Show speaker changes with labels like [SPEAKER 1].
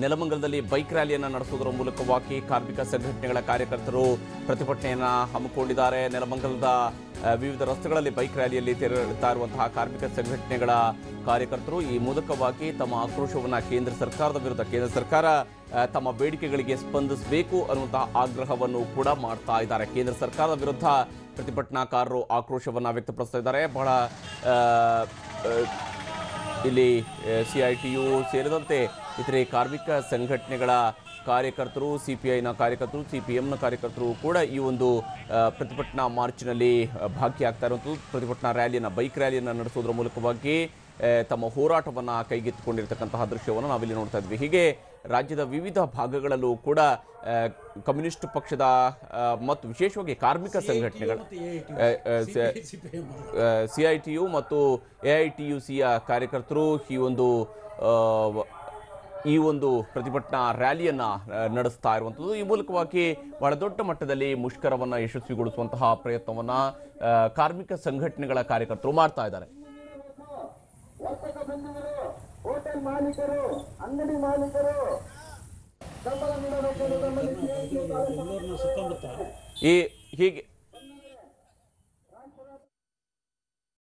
[SPEAKER 1] ನೆಲಮಂಗಲದಲ್ಲಿ bike ರ್ಯಾಲಿಯನ್ನು ನಡೆಸುವುದರ ಮೂಲಕವಾಗಿ ಕಾರ್ಮಿಕ ಸಂಘಟನೆಗಳ ಕಾರ್ಯಕರ್ತರು ಪ್ರತಿಭಟನೆಯನ್ನು ಹಮ್ಮಿಕೊಂಡಿದ್ದಾರೆ. ನೆಲಮಂಗಲದ ವಿವಿಧ ರಸ್ತೆಗಳಲ್ಲಿ ಬೈಕ್ ರ್ಯಾಲಿಯಲ್ಲಿ ತೆರಳುತ್ತಾ ಇರುವಂತಹ ಕಾರ್ಮಿಕ ಸಂಘಟನೆಗಳ ಕಾರ್ಯಕರ್ತರು ಈ ಮೂಲಕವಾಗಿ ತಮ್ಮ ಆಕ್ರೋಶವನ್ನು ಕೇಂದ್ರ ಸರ್ಕಾರದ ವಿರುದ್ಧ, ಕೇಂದ್ರ ಸರ್ಕಾರ ತಮ್ಮ ಬೇಡಿಕೆಗಳಿಗೆ ಸ್ಪಂದಿಸಬೇಕು ಅನ್ನುವಂತಹ ಆಗ್ರಹವನ್ನು ಕೂಡ ಮಾಡ್ತಾ ಇದ್ದಾರೆ. ಕೇಂದ್ರ ಸರ್ಕಾರದ ವಿರುದ್ಧ ಪ್ರತಿಭಟನಾಕಾರರು ಆಕ್ರೋಶವನ್ನು ವ್ಯಕ್ತಪಡಿಸ್ತಾ ಇದ್ದಾರೆ. ಬಹಳ ಇಲ್ಲಿ CITU ಸೇರಿದಂತೆ ಇತರೆ ಕಾರ್ಮಿಕ ಸಂಘಟನೆಗಳ ಕಾರ್ಯಕರ್ತರು, CPIನ ಕಾರ್ಯಕರ್ತರು, CPMನ ಕಾರ್ಯಕರ್ತರು ಕೂಡ ಈ ಒಂದು ಪ್ರತಿಭಟನಾ ಮಾರ್ಚ್ನಲ್ಲಿ ಭಾಗಿಯಾಗ್ತಾ ಇರುವಂಥದ್ದು. ಪ್ರತಿಭಟನಾ ರ್ಯಾಲಿಯನ್ನು, ಬೈಕ್ ರ್ಯಾಲಿಯನ್ನು ನಡೆಸೋದ್ರ ಮೂಲಕವಾಗಿ ತಮ್ಮ ಹೋರಾಟವನ್ನು ಕೈಗೆತ್ತಿಕೊಂಡಿರ್ತಕ್ಕಂತಹ ದೃಶ್ಯವನ್ನು ನಾವಿಲ್ಲಿ ನೋಡ್ತಾ ಇದ್ವಿ. ಹೀಗೆ ರಾಜ್ಯದ ವಿವಿಧ ಭಾಗಗಳಲ್ಲೂ ಕೂಡ ಕಮ್ಯುನಿಸ್ಟ್ ಪಕ್ಷದ ಮತ್ತು ವಿಶೇಷವಾಗಿ ಕಾರ್ಮಿಕ ಸಂಘಟನೆಗಳ CITU ಮತ್ತು AITUCಯ ಕಾರ್ಯಕರ್ತರು ಈ ಒಂದು ಪ್ರತಿಭಟನಾ ರ್ಯಾಲಿಯನ್ನು ನಡೆಸ್ತಾ ಇರುವಂಥದ್ದು. ಈ ಮೂಲಕವಾಗಿ ಬಹಳ ದೊಡ್ಡ ಮಟ್ಟದಲ್ಲಿ ಮುಷ್ಕರವನ್ನು ಯಶಸ್ವಿಗೊಳಿಸುವಂತಹ ಪ್ರಯತ್ನವನ್ನು ಕಾರ್ಮಿಕ ಸಂಘಟನೆಗಳ ಕಾರ್ಯಕರ್ತರು ಮಾಡ್ತಾ ಇದ್ದಾರೆ.
[SPEAKER 2] ಹೋಟೆಲ್ ಮಾಲೀಕರು, ಅಂಗಡಿ ಮಾಲೀಕರು
[SPEAKER 1] ಈ ಹೀಗೆ